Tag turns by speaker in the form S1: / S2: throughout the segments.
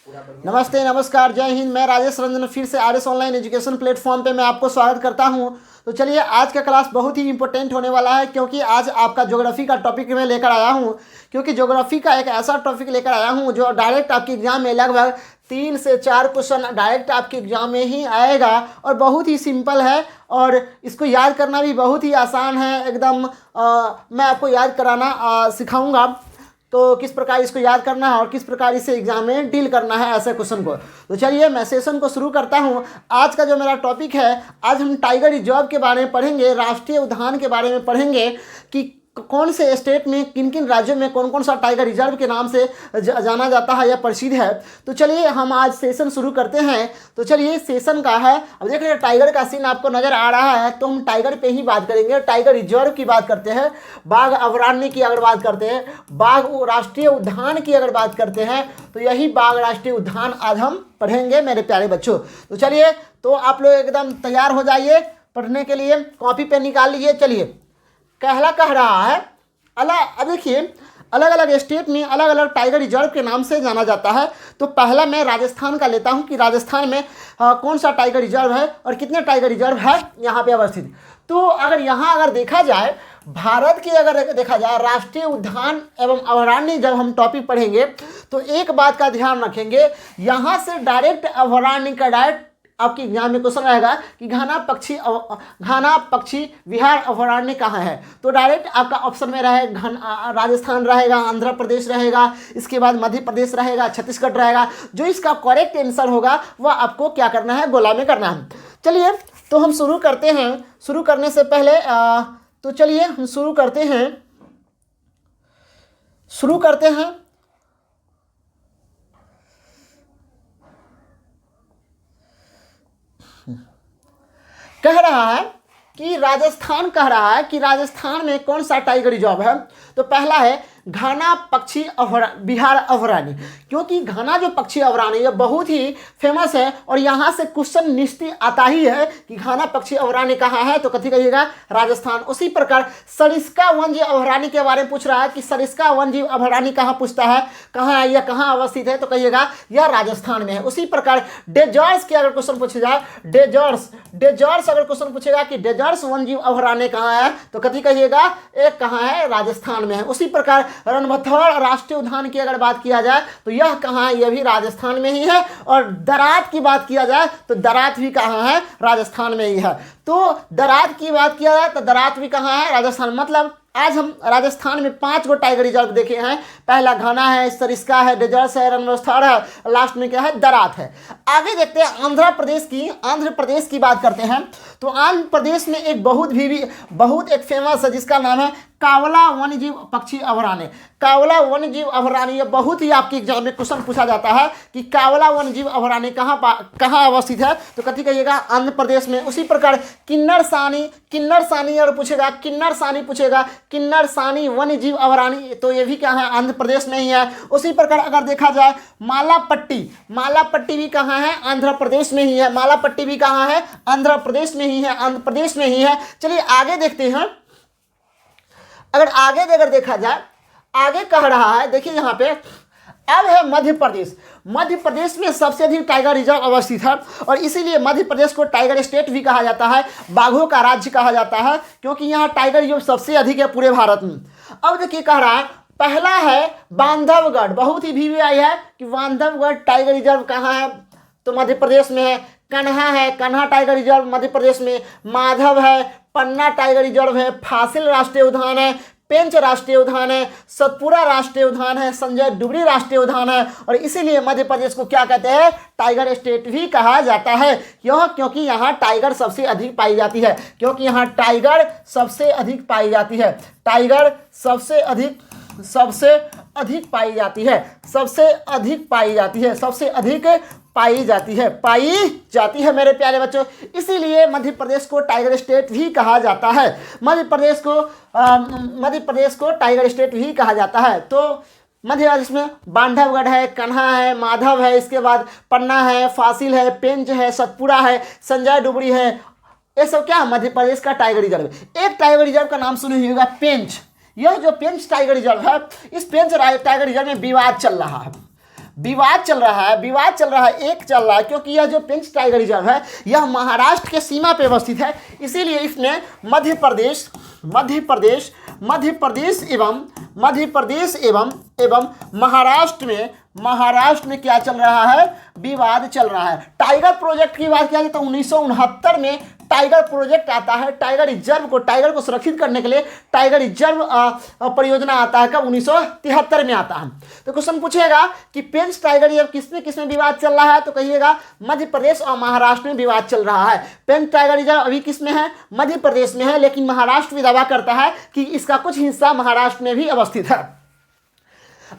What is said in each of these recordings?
S1: नमस्ते, नमस्कार, जय हिंद। मैं राजेश रंजन फिर से आरएस ऑनलाइन एजुकेशन प्लेटफॉर्म पे मैं आपको स्वागत करता हूं। तो चलिए, आज का क्लास बहुत ही इंपॉर्टेंट होने वाला है, क्योंकि आज आपका ज्योग्राफी का टॉपिक मैं लेकर आया हूं। क्योंकि ज्योग्राफी का एक ऐसा टॉपिक लेकर आया हूं जो डायरेक्ट आपके एग्जाम में लगभग 3 से 4 क्वेश्चन डायरेक्ट आपके एग्जाम में ही आएगा और बहुत ही सिंपल है और इसको याद करना भी बहुत ही आसान है एकदम। मैं आपको याद कराना सिखाऊंगा तो किस प्रकार इसको याद करना है और किस प्रकार इसे एग्जाम में डील करना है ऐसे क्वेश्चन को। तो चलिए, मैं सेशन को शुरू करता हूं। आज का जो मेरा टॉपिक है, आज हम टाइगर रिजर्व के बारे में पढ़ेंगे, राष्ट्रीय उद्यान के बारे में पढ़ेंगे कि कौन से स्टेट में, किन किन राज्यों में कौन कौन सा टाइगर रिजर्व के नाम से जाना जाता है या प्रसिद्ध है। तो चलिए, हम आज सेशन शुरू करते हैं। तो चलिए, सेशन का है, अब देख रहे हैं टाइगर का सीन आपको नज़र आ रहा है, तो हम टाइगर पे ही बात करेंगे। टाइगर रिजर्व की बात करते हैं, बाघ अभयारण्य की अगर बात करते हैं, बाघ राष्ट्रीय उद्यान की अगर बात करते हैं, तो यही बाघ राष्ट्रीय उद्यान आज हम पढ़ेंगे मेरे प्यारे बच्चों। तो चलिए, तो आप लोग एकदम तैयार हो जाइए पढ़ने के लिए, कॉपी पे निकाल लीजिए। चलिए, कहला कह रहा है अब देखिए, अलग अलग स्टेट में अलग अलग टाइगर रिजर्व के नाम से जाना जाता है। तो पहला मैं राजस्थान का लेता हूं कि राजस्थान में कौन सा टाइगर रिजर्व है और कितने टाइगर रिजर्व है यहाँ पे अवस्थित। तो अगर देखा जाए, भारत की अगर देखा जाए राष्ट्रीय उद्यान एवं अभयारण्य जब हम टॉपिक पढ़ेंगे तो एक बात का ध्यान रखेंगे, यहाँ से डायरेक्ट अभयारण्य का डायरेक्ट आपके एग्जाम में क्वेश्चन रहेगा कि घाना पक्षी विहार अभयारण्य कहाँ है। तो डायरेक्ट आपका ऑप्शन में रहेगा राजस्थान रहेगा, आंध्र प्रदेश रहेगा, इसके बाद मध्य प्रदेश रहेगा, छत्तीसगढ़ रहेगा। जो इसका करेक्ट आंसर होगा वह आपको क्या करना है, गोला में करना है। चलिए, तो हम शुरू करते हैं। शुरू करने से पहले तो चलिए हम शुरू करते हैं। कह रहा है कि राजस्थान में कौन सा टाइगर रिजर्व है। तो पहला है घाना पक्षी विहार अभयारण्य, क्योंकि घाना जो पक्षी अभयारण्य ये बहुत ही फेमस है और यहाँ से क्वेश्चन निश्चित आता ही है कि घाना पक्षी अभयारण्य कहाँ है, तो कथी कहिएगा, राजस्थान। उसी प्रकार सरिस्का वन्यजीव अभयारण्य के बारे में पूछ रहा है कि सरिस्का वन्यजीव अभयारण्य कहाँ पूछता है, कहाँ है या कहाँ अवस्थित है, तो कहिएगा यह राजस्थान में है। उसी प्रकार डेजर्ट्स के अगर क्वेश्चन पूछे जाए, डेजर्ट्स अगर क्वेश्चन पूछेगा कि डेजर्ट्स वन्यजीव अभयारण्य कहाँ है, तो कथी कहिएगा, एक कहाँ है, राजस्थान में है। उसी प्रकार रणथंभौर राष्ट्रीय उद्यान की अगर बात किया जाए तो यह कहाँ है, यह भी राजस्थान में ही है। और दरात की बात किया जाए तो दरात भी कहाँ है, राजस्थान में ही है। तो दरात की बात किया जाए तो दरात भी कहाँ है, राजस्थान। मतलब आज हम राजस्थान में 5 गो टाइगर रिजर्व देखे हैं। पहला घाना है, सरिस्का है, डेजर्ट्स है, रणथंभौर है, लास्ट में क्या है, दरात है। आगे देखते हैं आंध्र प्रदेश की बात करते हैं। तो आंध्र प्रदेश में एक बहुत एक फेमस है जिसका नाम है कावला वन्यजीव पक्षी अभयारण्य। कावला वन्यजीव अभयारण्य बहुत ही आपके एग्जाम में क्वेश्चन पूछा जाता है कि कावला वन्यजीव अभयारण्य कहाँ अवस्थित है, तो कथी कहिएगा, आंध्र प्रदेश में। उसी प्रकार किन्नर सानी और पूछेगा, किन्नर सानी वन्यजीव अभयारण्य, तो ये भी क्या है, आंध्र प्रदेश में ही है। उसी प्रकार अगर देखा जाए मालापट्टी भी कहाँ है, आंध्र प्रदेश में ही है। मालापट्टी भी कहाँ है, आंध्र प्रदेश में ही है। चलिए आगे देखते हैं। अगर देखा जाए, आगे कह रहा है, देखिए यहाँ पे अब है मध्य प्रदेश में सबसे अधिक टाइगर रिजर्व अवस्थित है और इसीलिए मध्य प्रदेश को टाइगर स्टेट भी कहा जाता है, बाघों का राज्य कहा जाता है, क्योंकि यहाँ टाइगर रिजर्व सबसे अधिक है पूरे भारत में। अब देखिए कह रहा है, पहला है बांधवगढ़, बहुत ही VVI है कि बांधवगढ़ टाइगर रिजर्व कहाँ है, तो मध्य प्रदेश में है। कन्हा टाइगर रिजर्व मध्य प्रदेश में। माधव है, पन्ना टाइगर रिजर्व है, फासिल राष्ट्रीय उद्यान है, पेंच राष्ट्रीय उद्यान है, सतपुरा राष्ट्रीय उद्यान है, संजय डुबरी राष्ट्रीय उद्यान है। और इसीलिए मध्य प्रदेश को क्या कहते हैं, टाइगर स्टेट भी कहा जाता है। क्योंकि यहाँ टाइगर सबसे अधिक पाई जाती है, टाइगर सबसे अधिक पाई जाती है मेरे प्यारे बच्चों। इसीलिए मध्य प्रदेश को टाइगर स्टेट भी कहा जाता है। मध्य प्रदेश को टाइगर स्टेट भी कहा जाता है। तो मध्य प्रदेश में बांधवगढ़ है, कन्हा है, माधव है, इसके बाद पन्ना है, फासिल है, पेंच है, सतपुरा है, संजय डुबरी है। ये सब क्या है, मध्य प्रदेश का टाइगर रिजर्व। एक टाइगर रिजर्व का नाम सुने होगा, पेंच। यह जो पेंच टाइगर रिजर्व है, इस पेंच टाइगर रिजर्व में विवाद चल रहा है। विवाद चल रहा है, विवाद चल रहा है, एक चल रहा है क्योंकि यह जो पेंच टाइगर रिजर्व है यह महाराष्ट्र के सीमा पे अवस्थित है, इसीलिए इसने मध्य प्रदेश एवं महाराष्ट्र में क्या चल रहा है, विवाद चल रहा है। टाइगर प्रोजेक्ट की बात किया जाए तो 1969 में टाइगर प्रोजेक्ट आता है, टाइगर को सुरक्षित करने के लिए टाइगर रिजर्व परियोजना आता है, कब 1973 में आता है। तो क्वेश्चन पूछेगा कि पेंच टाइगर रिजर्व किसमें विवाद चल रहा है, तो कहिएगा मध्य प्रदेश और महाराष्ट्र में विवाद चल रहा है। पेंच टाइगर रिजर्व अभी किसमें है, मध्य प्रदेश में है, लेकिन महाराष्ट्र भी दावा करता है कि इसका कुछ हिस्सा महाराष्ट्र में भी अवस्थित है।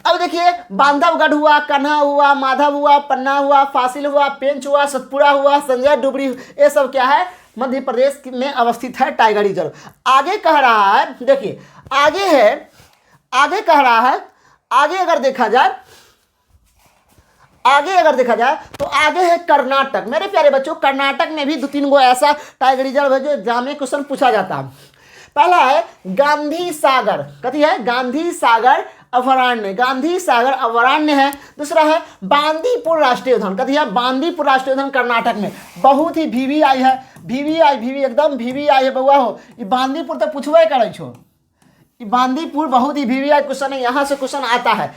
S1: अब देखिए बांधवगढ़ हुआ, कन्हा हुआ, माधव हुआ, पन्ना हुआ, फासिल हुआ, पेंच हुआ, सतपुड़ा हुआ, संजय डुबरी, ये सब क्या है, मध्य प्रदेश में अवस्थित है टाइगर रिजर्व। आगे कह रहा है, देखिए आगे कह रहा है, आगे अगर देखा जाए तो आगे है कर्नाटक। मेरे प्यारे बच्चों, कर्नाटक में भी 2-3 गो ऐसा टाइगर रिजर्व है जो एग्जाम में क्वेश्चन पूछा जाता है। पहला है गांधी सागर, कथी है, गांधी सागर अभयारण्य है। दूसरा है बांदीपुर राष्ट्रीय उद्यान, कथी है, बांदीपुर राष्ट्रीय उद्यान कर्नाटक में, बहुत ही वीवीआई है, एकदम वीवीआई है बउआ हो। ये बांदीपुर तो पूछबे करे छो, ये बांदीपुर बहुत ही वीवीआई क्वेश्चन है, यहाँ से क्वेश्चन आता है।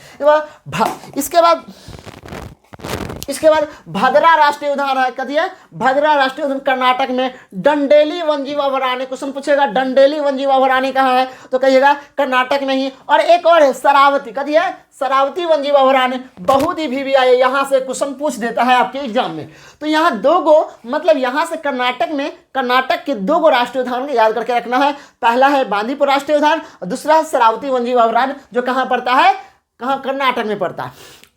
S1: इसके बाद भद्रा राष्ट्रीय उद्यान है, कथी है, भद्रा राष्ट्रीय उद्यान कर्नाटक में। डंडेली वन्यजीव अभयारण्य, क्वेश्चन पूछेगा डंडेली वन्यजीव अभयारण्य कहाँ है, तो कहिएगा कर्नाटक में ही। और एक और है शरावती, कथी है, शरावती वन्यजीव अभयारण्य, बहुत ही वीवीआई है, यहाँ से क्वेश्चन पूछ देता है आपके एग्जाम में। तो यहाँ 2 गो, मतलब यहाँ से कर्नाटक के 2 गो राष्ट्रीय उद्यान को याद करके रखना है। पहला है बांदीपुर राष्ट्रीय उद्यान और दूसरा है शरावती वन्यजीव अभयारण्य, जो कहाँ पड़ता है, कहाँ, कर्नाटक में पड़ता है।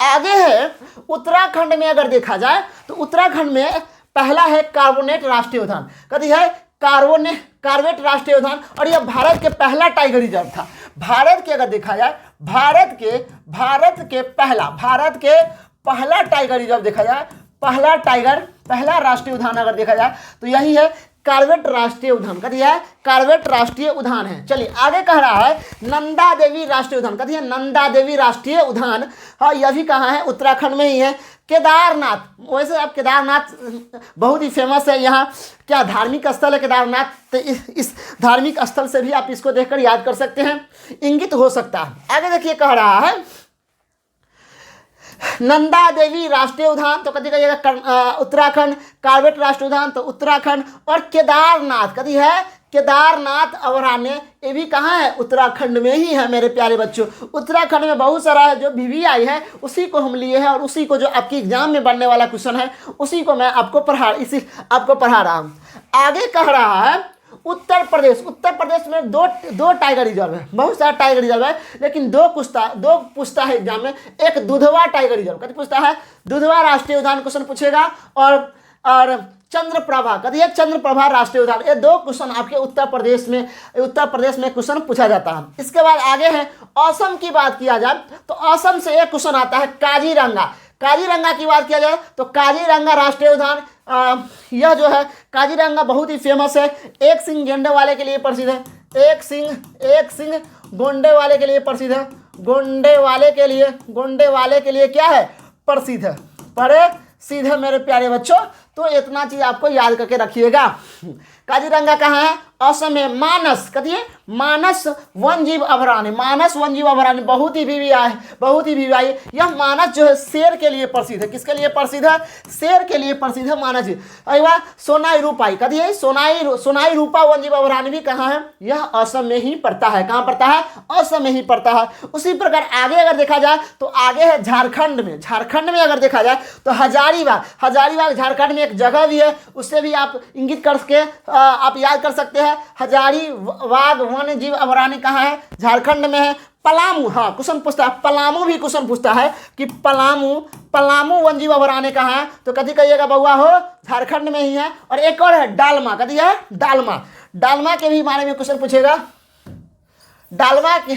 S1: आगे है उत्तराखंड में अगर देखा जाए तो उत्तराखंड में पहला है कार्बोनेट राष्ट्रीय उद्यान, कथी है, कार्बेट राष्ट्रीय उद्यान, और यह भारत के पहला टाइगर रिजर्व था। भारत के अगर देखा जाए, भारत के पहला टाइगर रिजर्व देखा जाए, पहला राष्ट्रीय उद्यान अगर देखा जाए तो यही है कार्बेट राष्ट्रीय उद्यान, कथी है, कार्बेट राष्ट्रीय उद्यान है। चलिए आगे कह रहा है नंदा देवी राष्ट्रीय उद्यान, कथी है, नंदा देवी राष्ट्रीय उद्यान, हाँ यह भी कहाँ है, उत्तराखंड में ही है। केदारनाथ, वैसे अब केदारनाथ बहुत ही फेमस है, यहाँ क्या धार्मिक स्थल है केदारनाथ, तो इस धार्मिक स्थल से भी आप इसको देखकर याद कर सकते हैं, इंगित हो सकता है। आगे देखिए कह रहा है नंदा देवी राष्ट्रीय उद्यान, तो कथी कहिएगा, उत्तराखंड। कार्बेट राष्ट्रीय उद्यान तो उत्तराखंड। और केदारनाथ, कथी है, केदारनाथ अभयारण्य, ये भी कहाँ है, उत्तराखंड में ही है मेरे प्यारे बच्चों। उत्तराखंड में बहुत सारा है जो वीवीआई है, उसी को हम लिए हैं और उसी को जो आपकी एग्जाम में बनने वाला क्वेश्चन है उसी को मैं आपको पढ़ा रहा हूँ। आगे कह रहा है उत्तर प्रदेश में दो टाइगर रिजर्व है, बहुत सारा टाइगर रिजर्व है, लेकिन दो पूछता है एग्जाम में। एक दुधवा टाइगर रिजर्व, कभी पूछता है दुधवा राष्ट्रीय उद्यान क्वेश्चन पूछेगा, और चंद्रप्रभा, कभी है चंद्रप्रभा राष्ट्रीय उद्यान। ये 2 क्वेश्चन आपके उत्तर प्रदेश में क्वेश्चन पूछा जाता है। इसके बाद आगे है असम की बात किया जाए तो असम से एक क्वेश्चन आता है काजीरंगा की बात किया जाए तो काजीरंगा राष्ट्रीय उद्यान, यह जो है काजीरंगा बहुत ही फेमस है, एक सिंह गेंडे वाले के लिए प्रसिद्ध है, एक सिंह गोंडे वाले के लिए प्रसिद्ध है, गोंडे वाले के लिए क्या है, प्रसिद्ध है मेरे प्यारे बच्चों। तो इतना चीज आपको याद करके रखिएगा। काजीरंगा कहाँ है, असम में। मानस, कहिए मानस वन्यजीव अभयारण्य, बहुत ही वीवीआई। यह मानस जो है शेर के लिए प्रसिद्ध है। किसके लिए प्रसिद्ध है, शेर के लिए प्रसिद्ध है मानस। अगला सोनाई रूपाई, कहिए सोनाई रूपा वन्यजीव अभयारण्य भी कहाँ है, यह असम में ही पड़ता है। कहाँ पड़ता है, असम में ही पड़ता है। उसी प्रकार आगे अगर देखा जाए तो आगे है झारखंड में अगर देखा जाए तो हजारीबाग झारखंड में एक जगह भी है, उससे भी आप इंगित करके आप याद कर सकते हैं। हजारीबाग वन्यजीव अभयारण्य कहाँ है, झारखंड में है। पलामू, हाँ क्वेश्चन पूछता है, पलामू भी क्वेश्चन पूछता है कि पलामू वन्यजीव अभयारण्य कहाँ है, तो कभी कहिएगा बउआ हो झारखंड में ही है। और एक और है डालमा, कभी है डालमा के भी बारे में क्वेश्चन पूछेगा। डालमा के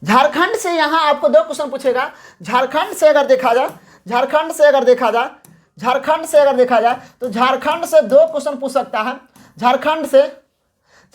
S1: झारखंड से यहाँ आपको 2 क्वेश्चन पूछेगा। झारखंड से अगर देखा जाए तो झारखंड से 2 क्वेश्चन पूछ सकता है।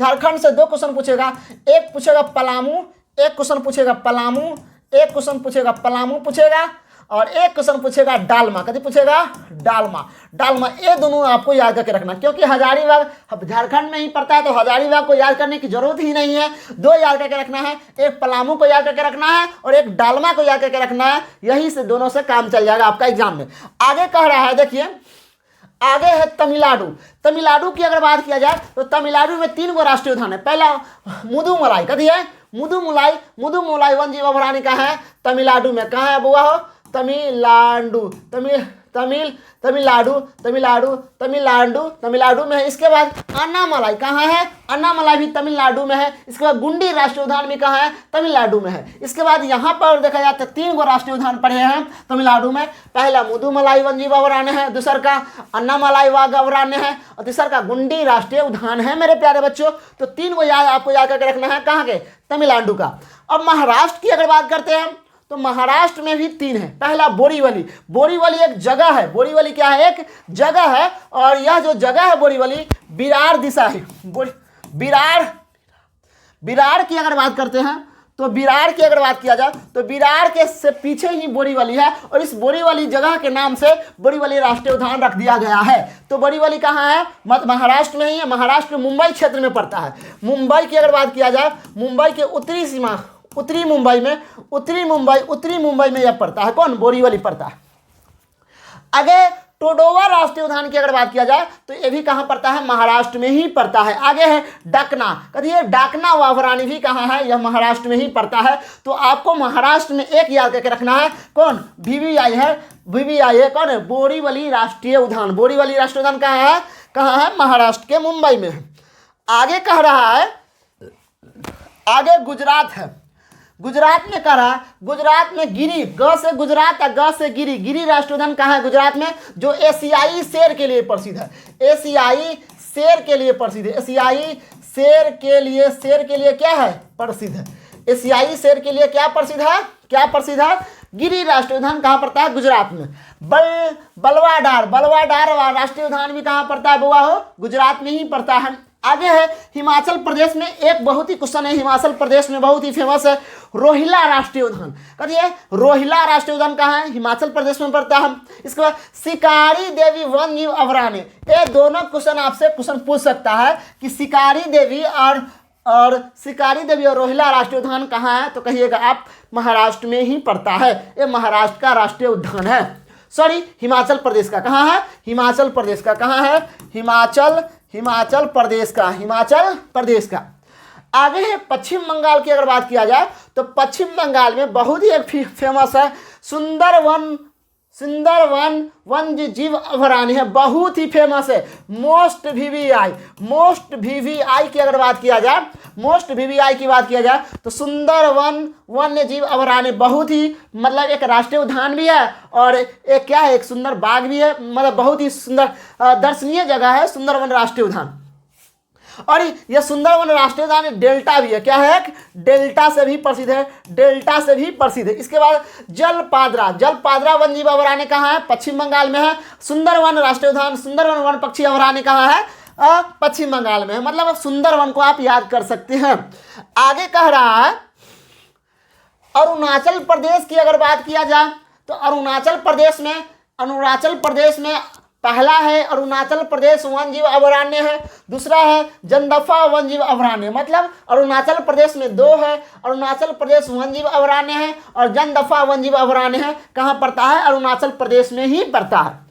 S1: झारखंड से 2 क्वेश्चन पूछेगा, एक पूछेगा पलामू, एक क्वेश्चन पूछेगा पलामू, एक क्वेश्चन पूछेगा पलामू पूछेगा, और एक क्वेश्चन पूछेगा डालमा। कभी पूछेगा डालमा, डालमा। ये दोनों आपको याद करके रखना, क्योंकि हजारीबाग झारखंड में ही पड़ता है, तो हजारीबाग को याद करने की जरूरत ही नहीं है। 2 याद करके रखना है, एक पलामू को याद करके रखना है और एक डालमा को याद करके रखना है। यही से दोनों से काम चल जाएगा आपका एग्जाम में। आगे कह रहा है, देखिए आगे है तमिलनाडु। तमिलनाडु की अगर बात किया जाए तो तमिलनाडु में 3 गो राष्ट्रीय उद्यान है। पहला मुदुमलाई, कथी है मुदुमलाई, मुदुमलाई वन्य जीव अभयारण्य कहाँ है तमिलनाडु में। कहाँ है बुआ हो तमिलनाडु, तमिलनाडु तमिलनाडु में है। इसके बाद अन्नामलाई कहाँ है, अन्नामलाई भी तमिलनाडु में है। इसके बाद गुंडी राष्ट्रीय उद्यान भी कहाँ है तमिलनाडु में है। इसके बाद यहाँ पर देखा जाए तो 3 गो राष्ट्रीय उद्यान पड़े हैं तमिलनाडु में। पहला मुदुमलाई वन्य जीव अभयारण्य है, दूसरा का अन्नामलाई वाघ अभयारण्य है और तीसरा का गुंडी राष्ट्रीय उद्यान है मेरे प्यारे बच्चों। तो 3 गो आपको याद करके रखना है, कहाँ के तमिलनाडु का। अब महाराष्ट्र की अगर बात करते हैं तो महाराष्ट्र में भी 3 है। पहला बोरीवली, बोरीवली एक जगह है, बोरीवली क्या है एक जगह है, और यह जो जगह है बोरीवली विरार दिशा है। विरार की अगर बात करते हैं तो विरार की अगर बात किया जाए तो विरार के से पीछे ही बोरीवली है, और इस बोरीवली जगह के नाम से बोरीवली राष्ट्रीय उद्यान रख दिया गया है। तो बोरीवली कहाँ है, महाराष्ट्र में ही है, महाराष्ट्र के मुंबई क्षेत्र में पड़ता है। मुंबई की अगर बात किया जाए, मुंबई के उत्तरी सीमा, उत्तरी मुंबई में यह पड़ता है। कौन, बोरीवली पड़ता है। आगे टोडोवा राष्ट्रीय उद्यान की अगर बात किया जाए तो यह भी कहाँ पड़ता है, महाराष्ट्र में ही पड़ता है। आगे है डकना, कहिए डाकना अभयारण्य भी कहाँ है, यह महाराष्ट्र में ही पड़ता है। तो आपको महाराष्ट्र में एक याद करके रखना है, कौन VVI है, VVI है कौन है बोरीवली राष्ट्रीय उद्यान। बोरीवली राष्ट्रीय उद्यान कहाँ है महाराष्ट्र के मुंबई में है। आगे कह रहा है, आगे गुजरात है। गुजरात में कह रहा है, गुजरात में गिरी, ग से गुजरात और ग से गिरी, गिरी राष्ट्रीय उद्यान कहाँ है गुजरात में, जो एशियाई शेर के लिए प्रसिद्ध है। एशियाई शेर के लिए प्रसिद्ध है, एशियाई शेर के लिए क्या है प्रसिद्ध है, एशियाई शेर के लिए क्या प्रसिद्ध है, गिरी राष्ट्रीय उद्यान कहाँ पड़ता है गुजरात में। बलवाडार राष्ट्रीय उद्यान भी कहाँ पड़ता है बुआ हो, गुजरात में ही पड़ता है। आगे है हिमाचल प्रदेश में, एक बहुत ही क्वेश्चन है, हिमाचल प्रदेश में बहुत ही फेमस है रोहिला राष्ट्रीय उद्यान। कहिए रोहिला राष्ट्रीय उद्यान कहाँ है, हिमाचल प्रदेश में पड़ता है। इसके बाद शिकारी देवी वन्य जीव अभयारण्य। ये दोनों क्वेश्चन आपसे पूछ सकता है कि शिकारी देवी और रोहिला राष्ट्रीय उद्यान कहाँ है, तो कहिएगा आप महाराष्ट्र में ही पड़ता है। ये महाराष्ट्र का राष्ट्रीय उद्यान है, सॉरी हिमाचल प्रदेश का। कहाँ है, हिमाचल प्रदेश का। कहाँ है, हिमाचल प्रदेश का। आगे है पश्चिम बंगाल की अगर बात किया जाए तो पश्चिम बंगाल में बहुत ही एक फेमस है सुंदरवन वन्य जीव अभयारण्य है, बहुत ही फेमस है। मोस्ट VVI की अगर बात किया जाए, तो सुंदरवन वन्य जीव अभयारण्य बहुत ही मतलब एक राष्ट्रीय उद्यान भी है और एक क्या है, एक सुंदर बाग भी है, मतलब बहुत ही सुंदर दर्शनीय जगह है सुंदरवन राष्ट्रीय उद्यान। और यह सुंदरवन राष्ट्रीय उद्यान डेल्टा भी है, क्या है, डेल्टा से भी प्रसिद्ध है, इसके बाद जलपादरा वन्य जीव अभयारण्य कहाँ है, पश्चिम बंगाल में है। सुंदरवन राष्ट्रीय उद्यान, सुंदरवन वन पक्षी अभयारण्य कहाँ है, पश्चिम बंगाल में है। मतलब सुंदरवन को आप याद कर सकते हैं। आगे कह रहा है अरुणाचल प्रदेश की अगर बात किया जाए तो अरुणाचल प्रदेश में पहला है अरुणाचल प्रदेश वन्य जीव अभयारण्य है, दूसरा है जंदफा वन्य जीव अभयारण्य। मतलब अरुणाचल प्रदेश में 2 है, अरुणाचल प्रदेश वन्य जीव अभयारण्य है और जंदफा वन्य जीव अभयारण्य है। कहाँ पड़ता है, अरुणाचल प्रदेश में ही पड़ता है।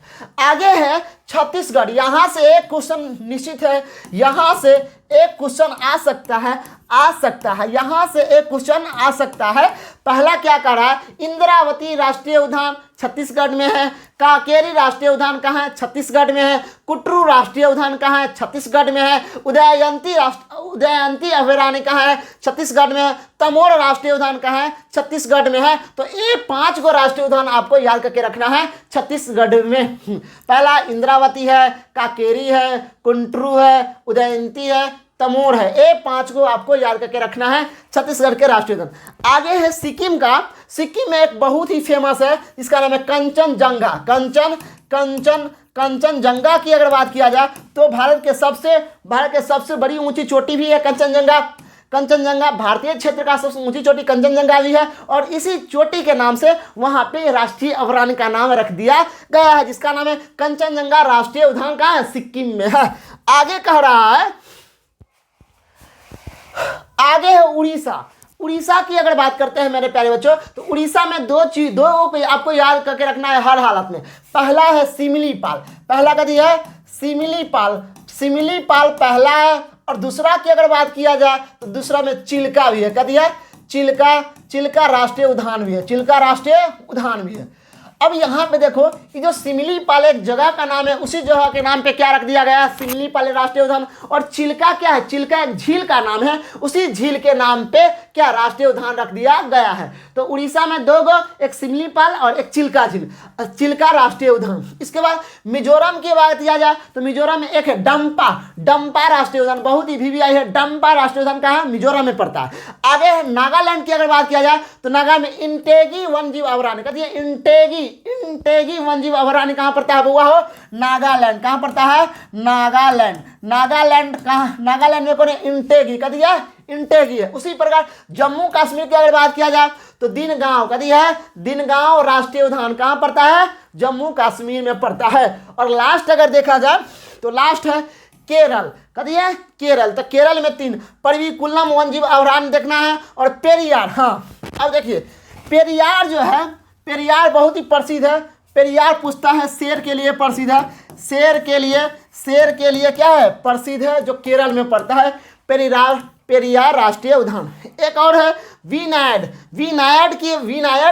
S1: आगे है छत्तीसगढ़। यहाँ से एक क्वेश्चन निश्चित है, यहाँ से एक क्वेश्चन आ सकता है, पहला क्या कर रहा है, इंद्रावती राष्ट्रीय उद्यान छत्तीसगढ़ में है, काकेरी राष्ट्रीय उद्यान कहाँ है, छत्तीसगढ़ में है, कुटरू राष्ट्रीय उद्यान कहाँ है, छत्तीसगढ़ में है, उदयंती अभयारण्य कहाँ है, छत्तीसगढ़ में है, तमोर राष्ट्रीय उद्यान कहाँ है, छत्तीसगढ़ में है। तो ये 5 गो राष्ट्रीय उद्यान आपको याद करके रखना है छत्तीसगढ़ में। पहला इंद्रावती है, काकेरी है, कुंटरू है, उदयंती है, तमोर है। ये 5 को आपको याद करके रखना है छत्तीसगढ़ के राष्ट्रीय उद्यान। आगे है सिक्किम का। सिक्किम में एक बहुत ही फेमस है, इसका नाम है कंचनजंगा। कंचनजंगा की अगर बात किया जाए तो भारत के सबसे बड़ी ऊंची चोटी भी है कंचनजंगा। कंचनजंगा भारतीय क्षेत्र का सबसे ऊंची चोटी कंचनजंगा भी है और इसी चोटी के नाम से वहां पे राष्ट्रीय अभयारण्य का नाम रख दिया गया है, जिसका नाम है कंचनजंगा राष्ट्रीय उद्यान। कहाँ है? सिक्किम में है। आगे कह रहा है, आगे है उड़ीसा। उड़ीसा की अगर बात करते हैं मेरे प्यारे बच्चों, तो उड़ीसा में दो आपको याद करके रखना है हर हालत में। पहला है सिमिलीपाल, पहला कथी है? सिमिलीपाल। सिमिलीपाल पहला है। और दूसरा की अगर बात किया जाए तो दूसरा में चिल्का भी है। कथी है? चिल्का राष्ट्रीय उद्यान भी है। चिल्का राष्ट्रीय उद्यान भी है। अब यहाँ पे देखो, ये जो सिमिलीपाल एक जगह का नाम है, उसी जगह के नाम पे क्या रख दिया गया है? सिमिलीपाल राष्ट्रीय उद्यान। और चिल्का क्या है? चिल्का एक झील का नाम है, उसी झील के नाम पे क्या राष्ट्रीय उद्यान रख दिया गया है। तो उड़ीसा में दो गो, एक सिमिलीपाल और एक चिल्का झील, चिल्का राष्ट्रीय उद्यान। इसके बाद मिजोरम की बात किया जाए तो मिजोरम में एक है डम्पा राष्ट्रीय उद्यान, बहुत ही VVI है। डम्पा राष्ट्रीय उद्यान कहाँ है? मिजोरम में पड़ता है। आगे है नागालैंड की अगर बात किया जाए तो नागालैंड में इंटेगी वन्यजीव अभयारण्य। कहती है इंटेगी वन्यजीव अभयारण्य कहाँ पड़ता है बउआ हो? नागालैंड। कहाँ पड़ता है? नागालैंड कहाँ? नागालैंड में कौन है? इंटेगी। कहती है इंटेगी है। उसी प्रकार जम्मू कश्मीर की अगर बात किया जाए तो दिनगांव। कहती है दिनगांव राष्ट्रीय उद्यान कहाँ पड़ता है? जम्मू कश्मीर में पड़ता है। और लास्ट अगर देखा जाए तो लास्ट है केरल। कहती है केरल। तो केरल में 3 परविकुलम वन्यजीव अभयारण्य देखना है और पेरियार। हाँ, अब देखिए पेरियार जो है, पेरियार बहुत ही प्रसिद्ध है। पेरियार पूछता है शेर के लिए प्रसिद्ध है। शेर के लिए क्या है? प्रसिद्ध है, जो केरल में पड़ता है। पेरियार राष्ट्रीय उद्यान। एक और है विनायड। विनायड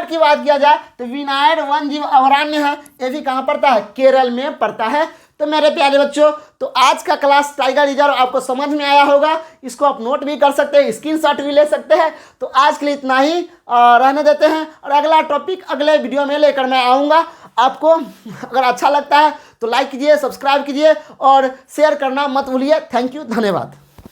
S1: की बात किया जाए तो विनायड वन्यजीव अभयारण्य है, ये भी कहाँ पड़ता है? केरल में पड़ता है। तो मेरे प्यारे बच्चों, तो आज का क्लास टाइगर रिजर्व आपको समझ में आया होगा। इसको आप नोट भी कर सकते हैं, स्क्रीनशॉट भी ले सकते हैं। तो आज के लिए इतना ही रहने देते हैं और अगला टॉपिक अगले वीडियो में लेकर मैं आऊँगा। आपको अगर अच्छा लगता है तो लाइक कीजिए, सब्सक्राइब कीजिए और शेयर करना मत भूलिए। थैंक यू, धन्यवाद।